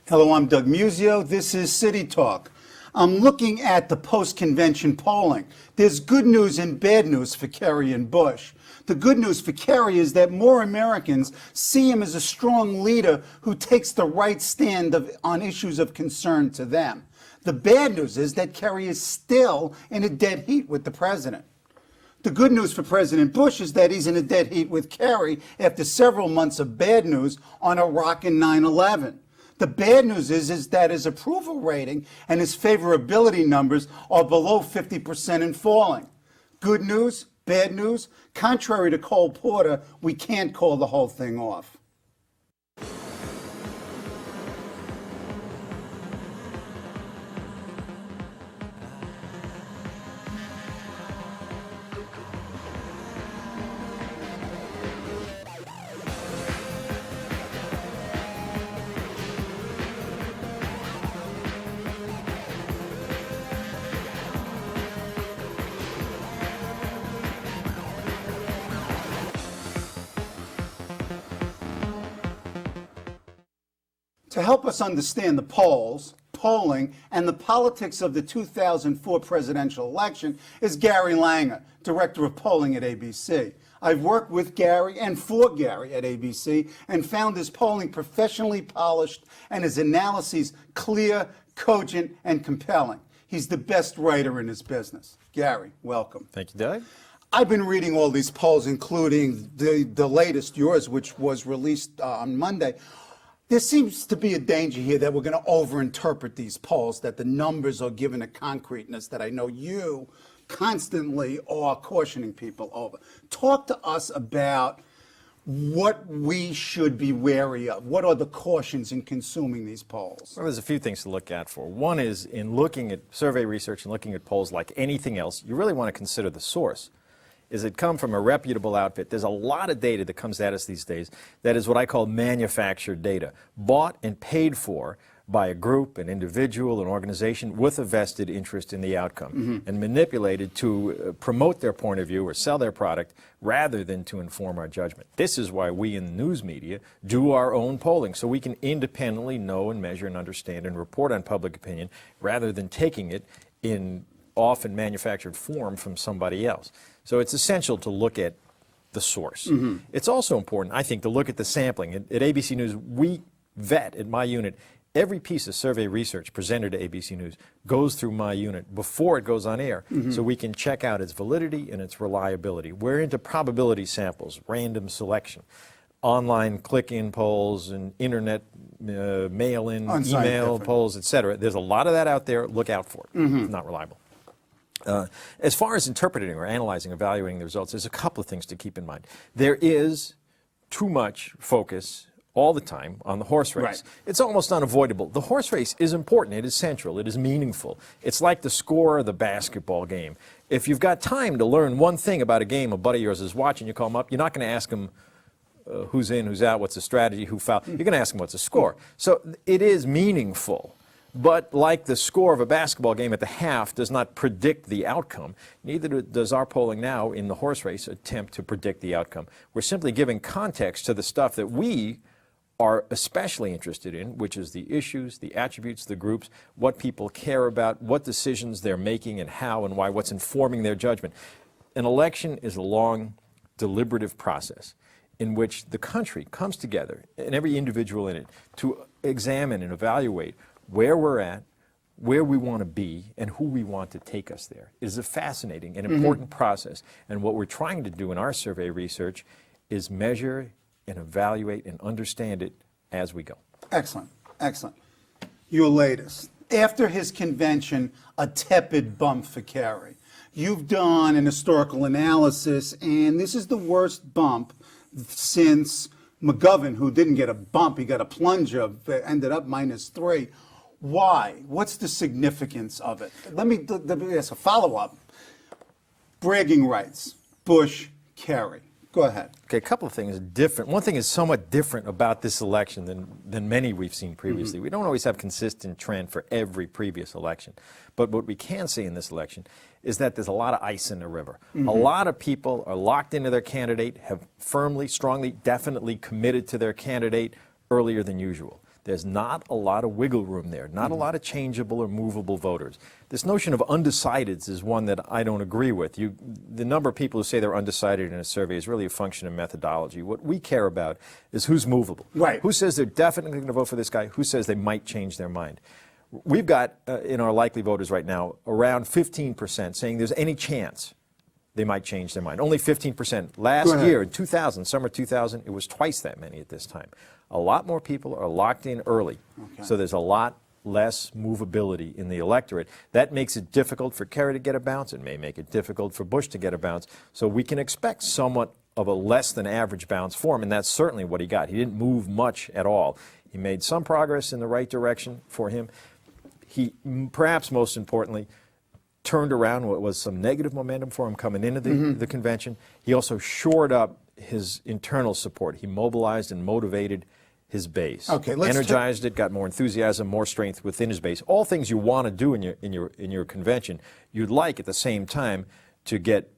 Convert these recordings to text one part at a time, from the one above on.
Hello, I'm Doug Muzzio. This is City Talk. I'm looking at the post-convention polling. There's good news and bad news for Kerry and Bush. The good news for Kerry is that more Americans see him as a strong leader who takes the right stand on issues of concern to them. The bad news is that Kerry is still in a dead heat with the president. The good news for President Bush is that he's in a dead heat with Kerry after several months of bad news on Iraq and 9/11. The bad news is that his approval rating and his favorability numbers are below 50% and falling. Good news, bad news, contrary to Cole Porter, we can't call the whole thing off. To help us understand the polling, and the politics of the 2004 presidential election is Gary Langer, Director of Polling at ABC. I've worked with Gary and for Gary at ABC and found his polling professionally polished and his analyses clear, cogent, and compelling. He's the best writer in his business. Gary, welcome. Thank you, Doug. I've been reading all these polls, including the latest, yours, which was released on Monday. There seems to be a danger here that we're going to overinterpret these polls, that the numbers are given a concreteness that I know you constantly are cautioning people over. Talk to us about what we should be wary of. What are the cautions in consuming these polls? Well, there's a few things to look out for. One is in looking at survey research and looking at polls like anything else, you really want to consider the source. Is it come from a reputable outfit? There's a lot of data that comes at us these days that is what I call manufactured data, bought and paid for by a group, an individual, an organization with a vested interest in the outcome, and manipulated to promote their point of view or sell their product rather than to inform our judgment. This is why we in the news media do our own polling, so we can independently know and measure and understand and report on public opinion rather than taking it in often manufactured form from somebody else. So it's essential to look at the source. It's also important, I think, to look at the sampling. At ABC News, we vet at my unit every piece of survey research presented to ABC News goes through my unit before it goes on air, so we can check out its validity and its reliability. We're into probability samples, random selection, online click-in polls, and internet mail-in, email polls, etc. There's a lot of that out there. Look out for it. It's not reliable. As far as interpreting or analyzing, evaluating the results, there's a couple of things to keep in mind. There is too much focus all the time on the horse race. It's almost unavoidable. The horse race is important. It is central. It is meaningful. It's like the score of the basketball game. If you've got time to learn one thing about a game a buddy of yours is watching, you call him up, you're not going to ask him who's in, who's out, what's the strategy, who fouled. You're going to ask him what's the score. So it is meaningful. But like the score of a basketball game at the half does not predict the outcome, neither does our polling now in the horse race attempt to predict the outcome. We're simply giving context to the stuff that we are especially interested in, which is the issues, the attributes, the groups, what people care about, what decisions they're making and how and why, what's informing their judgment. An election is a long, deliberative process in which the country comes together, and every individual in it, to examine and evaluate where we're at, where we want to be, and who we want to take us there. It is a fascinating and important process. And what we're trying to do in our survey research is measure and evaluate and understand it as we go. Excellent, excellent. Your latest. After his convention, a tepid bump for Kerry. You've done an historical analysis, and this is the worst bump since McGovern, who didn't get a bump, he got a plunger, ended up -3. Why? What's the significance of it? Let me ask a follow-up. Bragging rights, Bush, Kerry. Go ahead. Okay, a couple of things different. One thing is somewhat different about this election than many we've seen previously. We don't always have consistent trend for every previous election. But what we can see in this election is that there's a lot of ice in the river. A lot of people are locked into their candidate, have firmly, strongly, definitely committed to their candidate earlier than usual. There's not a lot of wiggle room there, not a lot of changeable or movable voters. This notion of undecideds is one that I don't agree with. The number of people who say they're undecided in a survey is really a function of methodology. What we care about is who's movable. Right. Who says they're definitely going to vote for this guy? Who says they might change their mind? We've got in our likely voters right now around 15% saying there's any chance they might change their mind. Only 15%. Last year, in 2000, summer 2000, it was twice that many at this time. A lot more people are locked in early, so there's a lot less movability in the electorate. That makes it difficult for Kerry to get a bounce. It may make it difficult for Bush to get a bounce. So we can expect somewhat of a less than average bounce for him, and that's certainly what he got. He didn't move much at all. He made some progress in the right direction for him. He, perhaps most importantly, turned around what was some negative momentum for him coming into the convention. He also shored up his internal support. He mobilized and motivated his base. Okay, energized it, got more enthusiasm, more strength within his base. All things you want to do in your convention. You'd like at the same time to get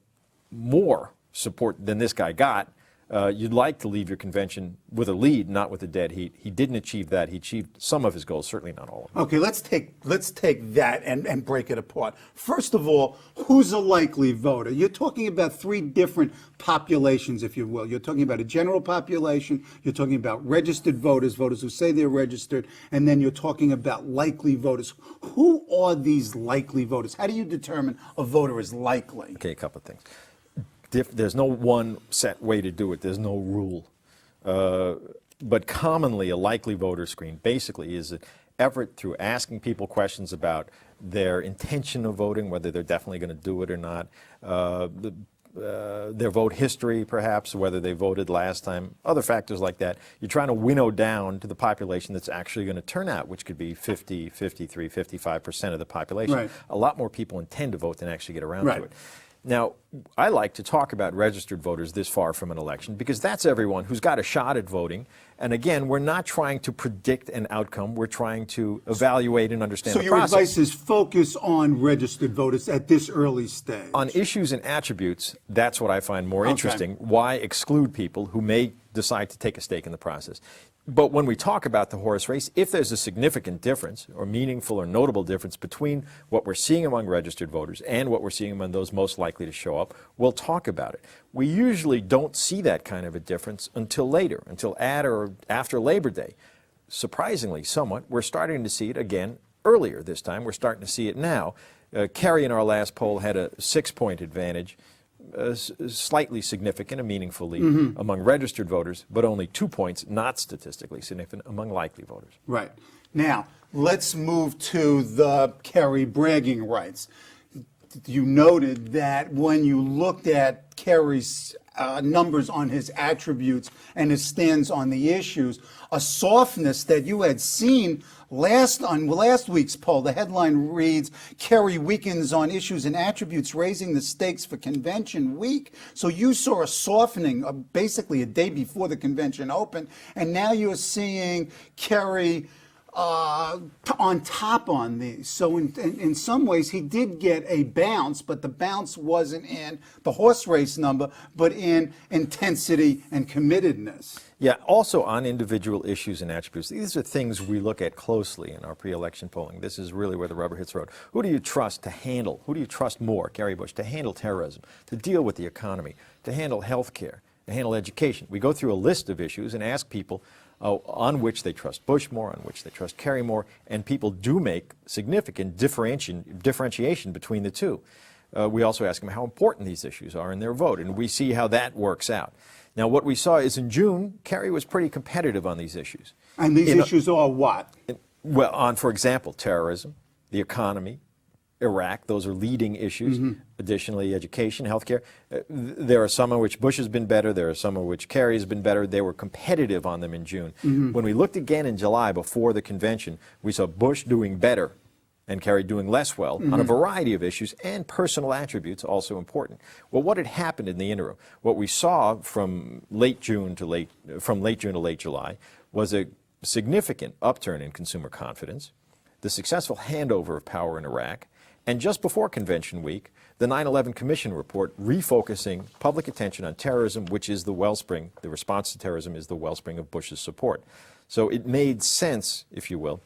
more support than this guy got. You'd like to leave your convention with a lead, not with a dead heat. He didn't achieve that. He achieved some of his goals, certainly not all of them. Okay, let's take that and break it apart. First of all, who's a likely voter? You're talking about three different populations, if you will. You're talking about a general population, you're talking about registered voters, voters who say they're registered, and then you're talking about likely voters. Who are these likely voters? How do you determine a voter is likely? Okay, a couple of things. There's no one set way to do it. There's no rule. But commonly, a likely voter screen basically is an effort through asking people questions about their intention of voting, whether they're definitely going to do it or not, their vote history, perhaps, whether they voted last time, other factors like that. You're trying to winnow down to the population that's actually going to turn out, which could be 50, 53, 55% of the population. Right. A lot more people intend to vote than actually get around Right. to it. Now, I like to talk about registered voters this far from an election because that's everyone who's got a shot at voting. And again, we're not trying to predict an outcome. We're trying to evaluate and understand So the your process. advice is focus on registered voters at this early stage. On issues and attributes, that's what I find more Okay. interesting. Why exclude people who may decide to take a stake in the process? But when we talk about the horse race, if there's a significant difference or meaningful or notable difference between what we're seeing among registered voters and what we're seeing among those most likely to show up, we'll talk about it. We usually don't see that kind of a difference until later, until at or after Labor Day. Surprisingly, somewhat, we're starting to see it again earlier this time. We're starting to see it now. Kerry in our last poll had a 6-point advantage. Slightly significant, a meaningful lead among registered voters, but only 2 points, not statistically significant, among likely voters. Right. Now, let's move to the Kerry bragging rights. You noted that when you looked at Kerry's numbers on his attributes and his stands on the issues, a softness that you had seen on last week's poll. The headline reads, Kerry weakens on issues and attributes, raising the stakes for convention week. So you saw a softening basically a day before the convention opened, and now you're seeing Kerry on top on these. So in some ways, he did get a bounce, but the bounce wasn't in the horse race number, but in intensity and committedness. Yeah, also on individual issues and attributes. These are things we look at closely in our pre-election polling. This is really where the rubber hits the road. Who do you trust to handle? Who do you trust more, Kerry Bush, to handle terrorism, to deal with the economy, to handle health care, to handle education? We go through a list of issues and ask people on which they trust Bush more, on which they trust Kerry more, and people do make significant differentiation between the two. We also ask them how important these issues are in their vote, and we see how that works out. Now, what we saw is in June, Kerry was pretty competitive on these issues. And these issues are what? Well, on, for example, terrorism, the economy, Iraq, those are leading issues. Additionally, education, healthcare. There are some of which Bush has been better. There are some of which Kerry has been better. They were competitive on them in June. When we looked again in July before the convention, we saw Bush doing better and Kerry doing less well on a variety of issues, and personal attributes also important. Well, what had happened in the interim? What we saw from late June to late July was a significant upturn in consumer confidence, the successful handover of power in Iraq, And just before convention week, the 9/11 Commission report refocusing public attention on terrorism, which is the wellspring, the response to terrorism is the wellspring of Bush's support. So it made sense, if you will,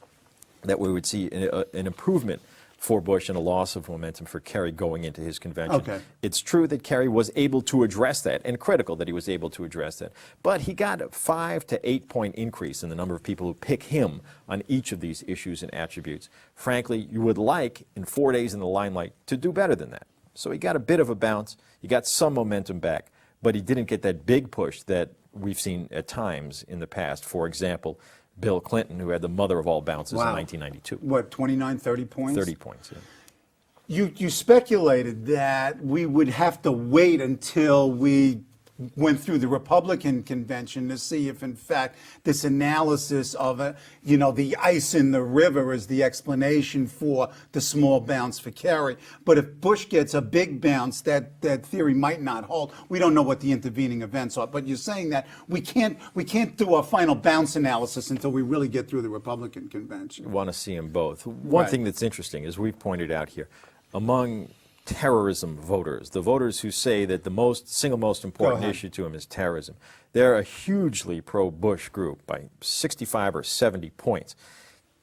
that we would see an improvement for Bush and a loss of momentum for Kerry going into his convention. Okay. It's true that Kerry was able to address that, and critical that he was able to address that, but he got a 5 to 8 point increase in the number of people who pick him on each of these issues and attributes. Frankly, you would like, in 4 days in the limelight, to do better than that. So he got a bit of a bounce, he got some momentum back, but he didn't get that big push that we've seen at times in the past. For example, Bill Clinton, who had the mother of all bounces in 1992. What, 29, 30 points? 30 points, yeah. You speculated that we would have to wait until we went through the Republican convention to see if, in fact, this analysis of, the ice in the river is the explanation for the small bounce for Kerry. But if Bush gets a big bounce, that theory might not hold. We don't know what the intervening events are. But you're saying that we can't do a final bounce analysis until we really get through the Republican convention. We want to see them both. One thing that's interesting, as we've pointed out here, among terrorism voters, the voters who say that the single most important issue to them is terrorism, they're a hugely pro-Bush group by 65 or 70 points.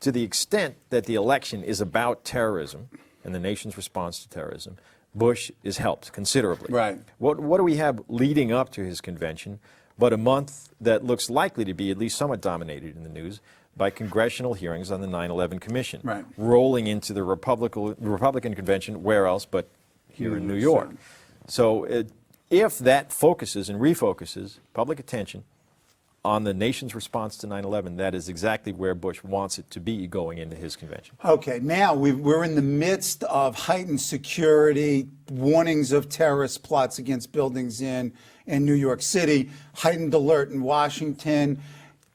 To the extent that the election is about terrorism and the nation's response to terrorism, Bush is helped considerably. Right. What do we have leading up to his convention but a month that looks likely to be at least somewhat dominated in the news by congressional hearings on the 9/11 Commission, right, rolling into the Republican convention, where else but here in New York. So if that focuses and refocuses public attention on the nation's response to 9/11, that is exactly where Bush wants it to be going into his convention. Okay, now we're in the midst of heightened security, warnings of terrorist plots against buildings in New York City, heightened alert in Washington.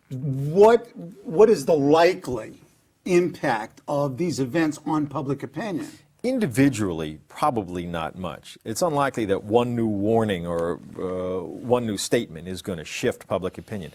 What is the likely impact of these events on public opinion? Individually, probably not much. It's unlikely that one new warning or one new statement is going to shift public opinion.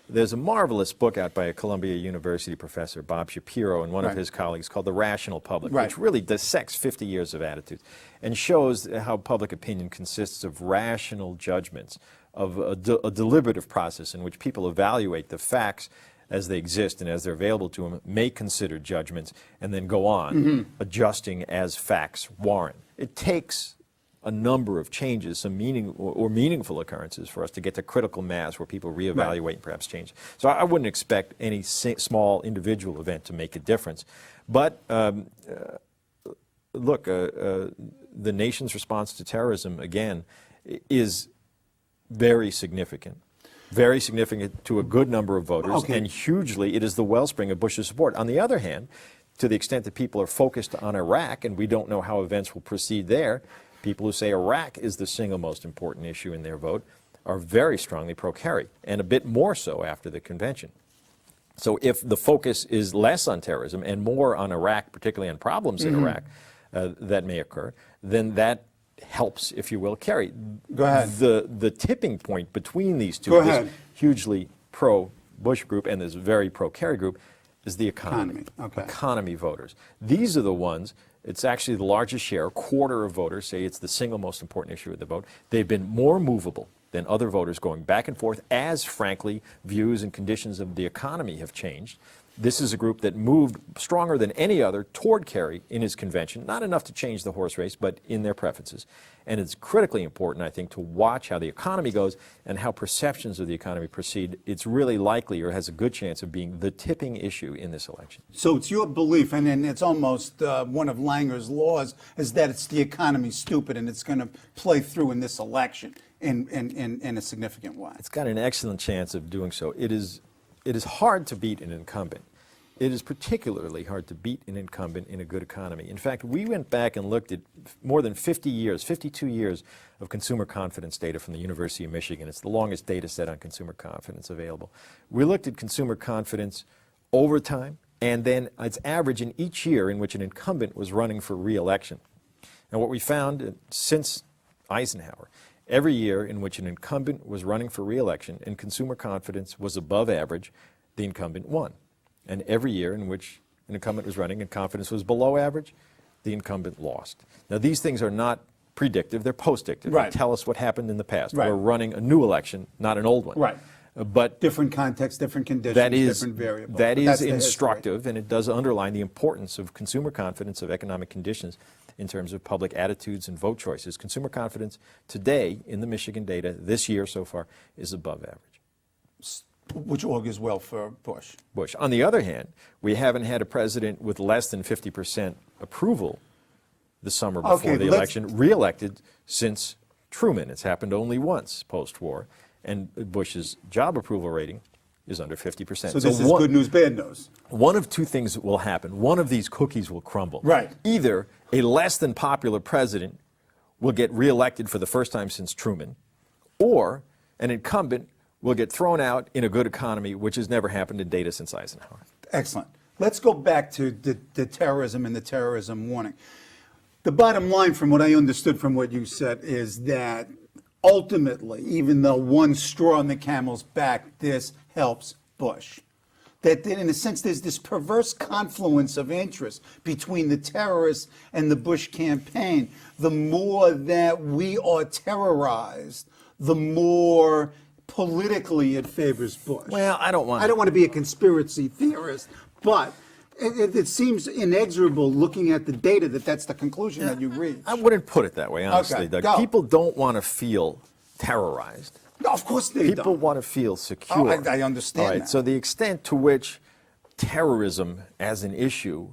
There's a marvelous book out by a Columbia University professor, Bob Shapiro, and one of his colleagues called The Rational Public, which really dissects 50 years of attitudes and shows how public opinion consists of rational judgments, of a deliberative process in which people evaluate the facts as they exist and as they're available to them, make considered judgments, and then go on adjusting as facts warrant. It takes a number of changes, some meaningful occurrences for us to get to critical mass where people reevaluate and perhaps change. So I wouldn't expect any small individual event to make a difference. But look, the nation's response to terrorism, again, is very significant to a good number of voters, and hugely it is the wellspring of Bush's support. On the other hand, to the extent that people are focused on Iraq, and we don't know how events will proceed there, people who say Iraq is the single most important issue in their vote are very strongly pro-Kerry, and a bit more so after the convention. So if the focus is less on terrorism and more on Iraq, particularly on problems in Iraq that may occur, then that helps, if you will, Kerry. Go ahead. The tipping point between these two, this hugely pro-Bush group and this very pro-Kerry group, is the economy. Economy voters. These are the ones, it's actually the largest share, a quarter of voters say it's the single most important issue of the vote. They've been more movable than other voters going back and forth as, frankly, views and conditions of the economy have changed. This is a group that moved stronger than any other toward Kerry in his convention, not enough to change the horse race, but in their preferences. And it's critically important, I think, to watch how the economy goes and how perceptions of the economy proceed. It's really likely, or has a good chance of being, the tipping issue in this election. So it's your belief, and it's almost one of Langer's laws, is that it's the economy's stupid and it's going to play through in this election in a significant way. It's got an excellent chance of doing so. It is hard to beat an incumbent. It is particularly hard to beat an incumbent in a good economy. In fact, we went back and looked at more than 50 years, 52 years of consumer confidence data from the University of Michigan. It's the longest data set on consumer confidence available. We looked at consumer confidence over time and then its average in each year in which an incumbent was running for re-election. And what we found since Eisenhower, every year in which an incumbent was running for re-election and consumer confidence was above average, the incumbent won. And every year in which an incumbent was running and confidence was below average, the incumbent lost. Now, these things are not predictive, they're postdictive. Right. They tell us what happened in the past. Right. We're running a new election, not an old one. Right. But Different context, different conditions, different variables. that But is that's the history. instructive, and it does underline the importance of consumer confidence, of economic conditions in terms of public attitudes and vote choices. Consumer confidence today in the Michigan data this year so far is above average. Which augurs well for Bush. On the other hand, we haven't had a president with less than 50% approval the summer before the election reelected since Truman. It's happened only once post-war, and Bush's job approval rating is under 50%. So this is good news, bad news. One of two things will happen. One of these cookies will crumble. Right. Either a less than popular president will get reelected for the first time since Truman, or an incumbent will get thrown out in a good economy, which has never happened in data since Eisenhower. Excellent. Let's go back to the terrorism and the terrorism warning. The bottom line, from what I understood from what you said, is that ultimately, even though one straw on the camel's back, this helps Bush. That in a sense, there's this perverse confluence of interest between the terrorists and the Bush campaign. The more that we are terrorized, the more politically it favors Bush. Well, I don't want to be a conspiracy theorist, but it seems inexorable looking at the data that that's the conclusion that you reach. I wouldn't put it that way, honestly, Doug. Go. People don't want to feel terrorized. No, of course they don't. People want to feel secure. Oh, I understand All right, that. so the extent to which terrorism as an issue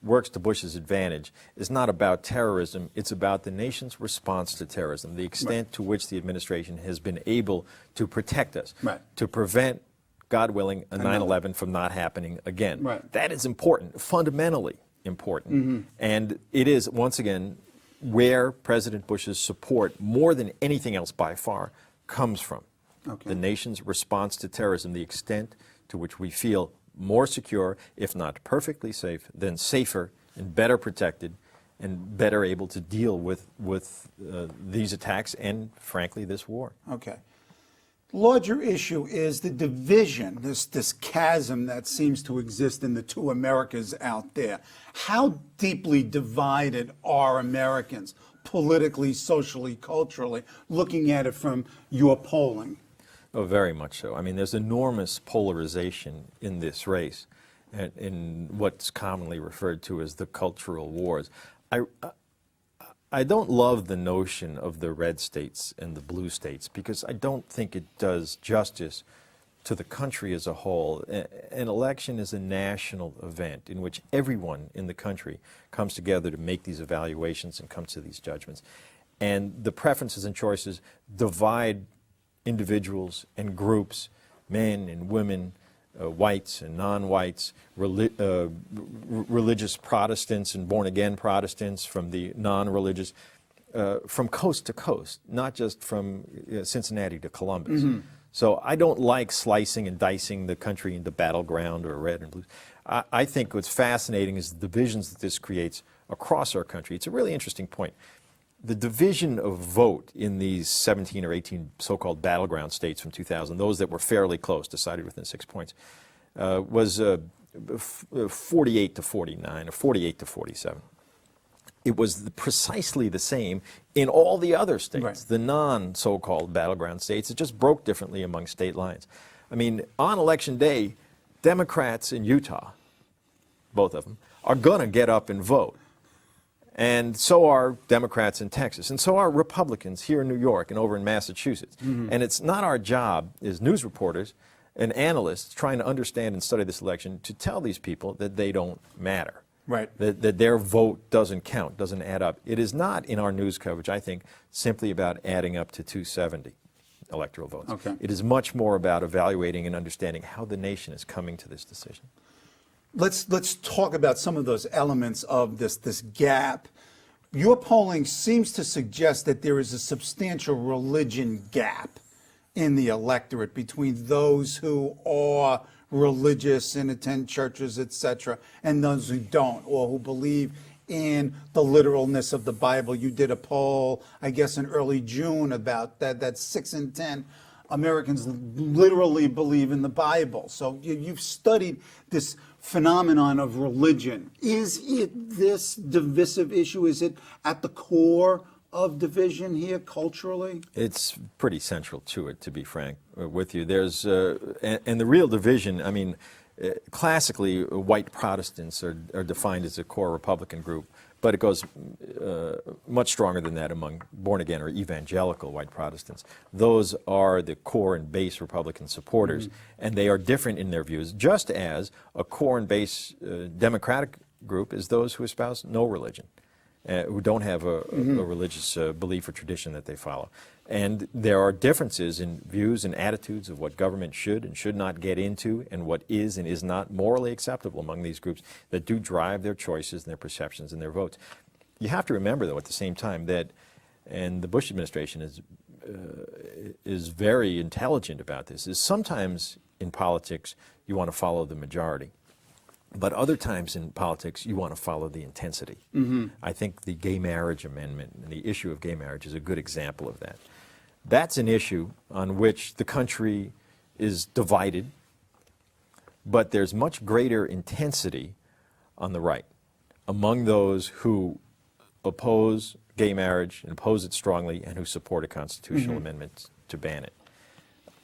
works to Bush's advantage is not about terrorism, it's about the nation's response to terrorism, the extent to which the administration has been able to protect us, to prevent, God willing, a 9/11 from not happening again. That is important, fundamentally important. And it is, once again, where President Bush's support, more than anything else by far, comes from. The nation's response to terrorism, the extent to which we feel more secure, if not perfectly safe, then safer and better protected and better able to deal with these attacks and, frankly, this war. Okay. Larger issue is the division, this chasm that seems to exist in the two Americas out there. How deeply divided are Americans, politically, socially, culturally, looking at it from your polling? Oh, very much so. I mean, there's enormous polarization in this race, and in what's commonly referred to as the cultural wars. I don't love the notion of the red states and the blue states because I don't think it does justice to the country as a whole. An election is a national event in which everyone in the country comes together to make these evaluations and come to these judgments. And the preferences and choices divide individuals and groups, men and women, whites and non-whites, religious Protestants and born-again Protestants from the non-religious, from coast to coast, not just from Cincinnati to Columbus. So I don't like slicing and dicing the country into battleground or red and blue. I think what's fascinating is the divisions that this creates across our country. It's a really interesting point. The division of vote in these 17 or 18 so-called battleground states from 2000, those that were fairly close, decided within 6 points, was 48 to 49 or 48 to 47. It was precisely the same in all the other states, the non-so-called battleground states. It just broke differently among state lines. I mean, on Election Day, Democrats in Utah, both of them, are going to get up and vote. And so are Democrats in Texas, and so are Republicans here in New York and over in Massachusetts. And it's not our job as news reporters and analysts trying to understand and study this election to tell these people that they don't matter, that their vote doesn't count, doesn't add up. It is not in our news coverage, I think, simply about adding up to 270 electoral votes. It is much more about evaluating and understanding how the nation is coming to this decision. Let's talk about some of those elements of this gap. Your polling seems to suggest that there is a substantial religion gap in the electorate between those who are religious and attend churches, etc., and those who don't, or who believe in the literalness of the Bible. You did a poll, I guess, in early June about that 6 in 10 Americans literally believe in the Bible. So you've studied this phenomenon of religion. Is it this divisive issue? Is it at the core of division here culturally? It's pretty central to it, to be frank with you. There's, and the real division, I mean, classically, white Protestants are defined as a core Republican group, but it goes much stronger than that among born-again or evangelical white Protestants. Those are the core and base Republican supporters, and they are different in their views, just as a core and base Democratic group is those who espouse no religion, who don't have a religious belief or tradition that they follow. And there are differences in views and attitudes of what government should and should not get into and what is and is not morally acceptable among these groups that do drive their choices and their perceptions and their votes. You have to remember, though, at the same time that, and the Bush administration is very intelligent about this, is sometimes in politics you want to follow the majority. But other times in politics, you want to follow the intensity. I think the gay marriage amendment and the issue of gay marriage is a good example of that. That's an issue on which the country is divided, but there's much greater intensity on the right among those who oppose gay marriage and oppose it strongly and who support a constitutional amendment to ban it.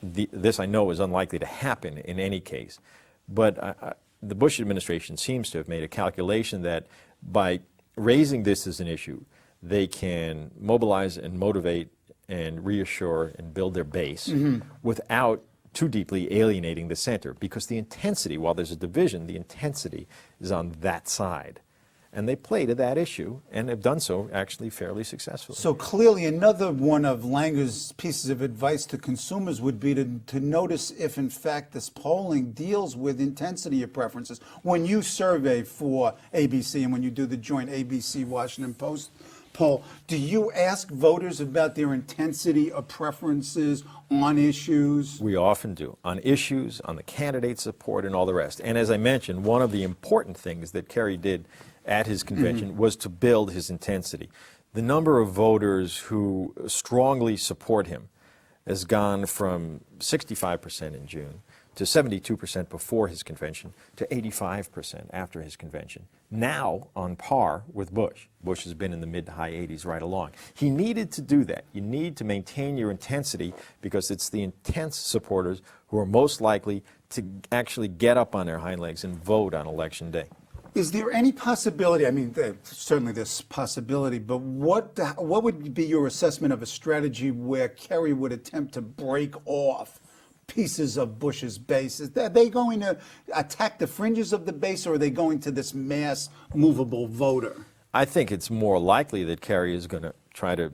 This, I know, is unlikely to happen in any case, but the Bush administration seems to have made a calculation that by raising this as an issue, they can mobilize and motivate and reassure and build their base without too deeply alienating the center, because the intensity, while there's a division, the intensity is on that side. And they play to that issue and have done so actually fairly successfully. So clearly another one of Langer's pieces of advice to consumers would be to notice if in fact this polling deals with intensity of preferences. When you survey for ABC and when you do the joint ABC-Washington Post poll, do you ask voters about their intensity of preferences on issues? We often do, on issues, on the candidate support and all the rest. And as I mentioned, one of the important things that Kerry did at his convention was to build his intensity. The number of voters who strongly support him has gone from 65% in June to 72% before his convention to 85% after his convention. Now on par with Bush. Bush has been in the mid to high 80s right along. He needed to do that. You need to maintain your intensity because it's the intense supporters who are most likely to actually get up on their hind legs and vote on Election Day. Is there any possibility, I mean, certainly there's possibility, but what would be your assessment of a strategy where Kerry would attempt to break off pieces of Bush's base? Are they going to attack the fringes of the base, or are they going to this mass movable voter? I think it's more likely that Kerry is going to try to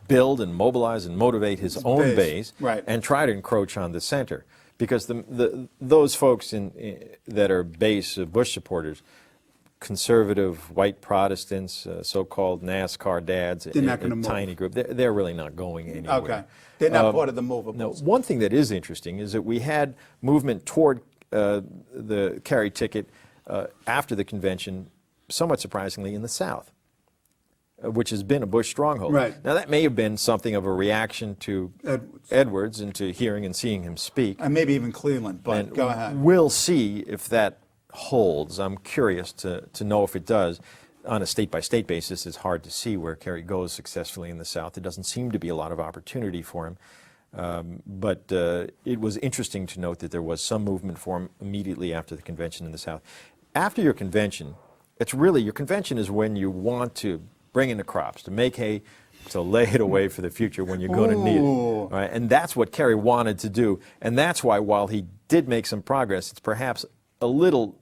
build and mobilize and motivate his own base right, and try to encroach on the center. Because those folks that are base Bush supporters, conservative white Protestants, so-called NASCAR dads, they're not going to tiny move. group, they're really not going anywhere. Okay, they're not part of the movables. No. One thing that is interesting is that we had movement toward the Kerry ticket after the convention, somewhat surprisingly, in the South, which has been a Bush stronghold. Right. Now, that may have been something of a reaction to Edwards and to hearing and seeing him speak. And maybe even Cleveland, but And go ahead. We'll see if that holds. I'm curious to know if it does. On a state-by-state basis, it's hard to see where Kerry goes successfully in the South. There doesn't seem to be a lot of opportunity for him. But it was interesting to note that there was some movement for him immediately after the convention in the South. After your convention, your convention is when you want to bring in the crops, to make hay, to lay it away for the future when you're going to need it. Right? And that's what Kerry wanted to do. And that's why, while he did make some progress, it's perhaps a little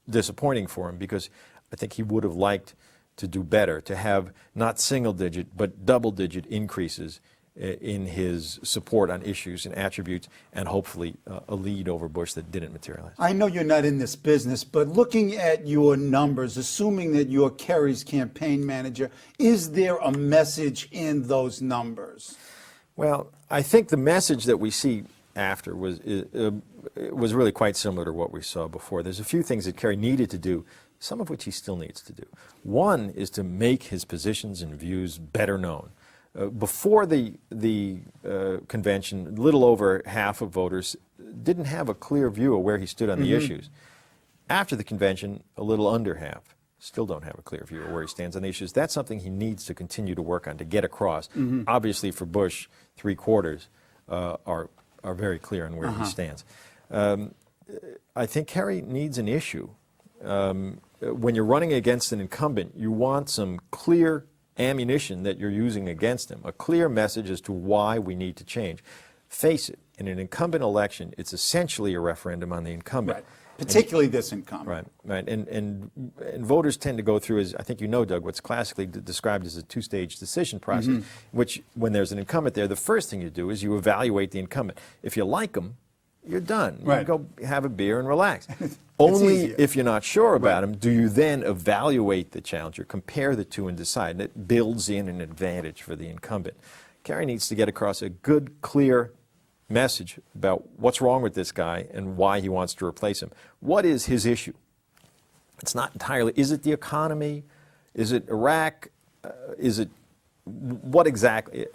disappointing for him, because I think he would have liked to do better, to have not single-digit but double-digit increases in his support on issues and attributes, and hopefully a lead over Bush that didn't materialize. I know you're not in this business, but looking at your numbers, assuming that you're Kerry's campaign manager, is there a message in those numbers? Well, I think the message that we see after was really quite similar to what we saw before. There's a few things that Kerry needed to do, some of which he still needs to do. One is to make his positions and views better known. Before the convention, a little over half of voters didn't have a clear view of where he stood on the issues. After the convention, a little under half still don't have a clear view of where he stands on the issues. That's something he needs to continue to work on to get across. Obviously, for Bush, 3/4 are very clear on where he stands. I think Kerry needs an issue. When you're running against an incumbent, you want some clear ammunition that you're using against him, a clear message as to why we need to change. Face it, in an incumbent election, it's essentially a referendum on the incumbent. Right. Particularly this incumbent. Right, right. And voters tend to go through, as I think you know, Doug, what's classically described as a two-stage decision process, which when there's an incumbent there, the first thing you do is you evaluate the incumbent. If you like them, you're done. You Right. go have a beer and relax. Only easier. if you're not sure about him do you then evaluate the challenger, compare the two and decide. And it builds in an advantage for the incumbent. Kerry needs to get across a good, clear message about what's wrong with this guy and why he wants to replace him. What is his issue? It's not entirely, is it the economy? Is it Iraq? Is it, what exactly?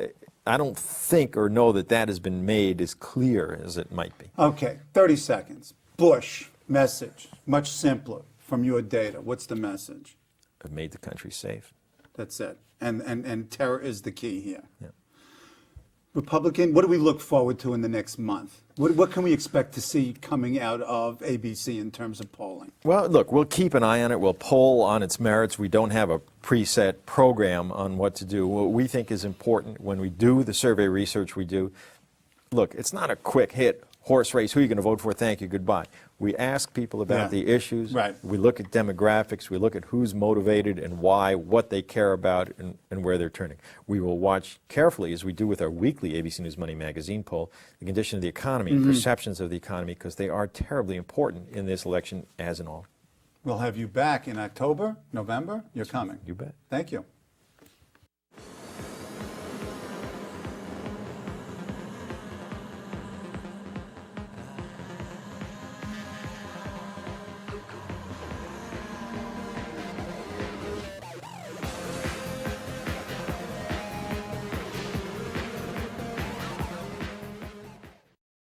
I don't think or know that that has been made as clear as it might be. Okay, 30 seconds. Bush, message, much simpler from your data. What's the message? I've made the country safe. That's it. And terror is the key here. Yeah. Republican, what do we look forward to in the next month? What can we expect to see coming out of ABC in terms of polling? Well, look, we'll keep an eye on it. We'll poll on its merits. We don't have a preset program on what to do. What we think is important when we do the survey research we do, look, it's not a quick hit horse race. Who are you going to vote for? Thank you, goodbye. We ask people about the issues. Right. We look at demographics. We look at who's motivated and why, what they care about, and where they're turning. We will watch carefully, as we do with our weekly ABC News Money magazine poll, the condition of the economy, perceptions of the economy, because they are terribly important in this election, as in all. We'll have you back in October, November. You're coming. You bet. Thank you.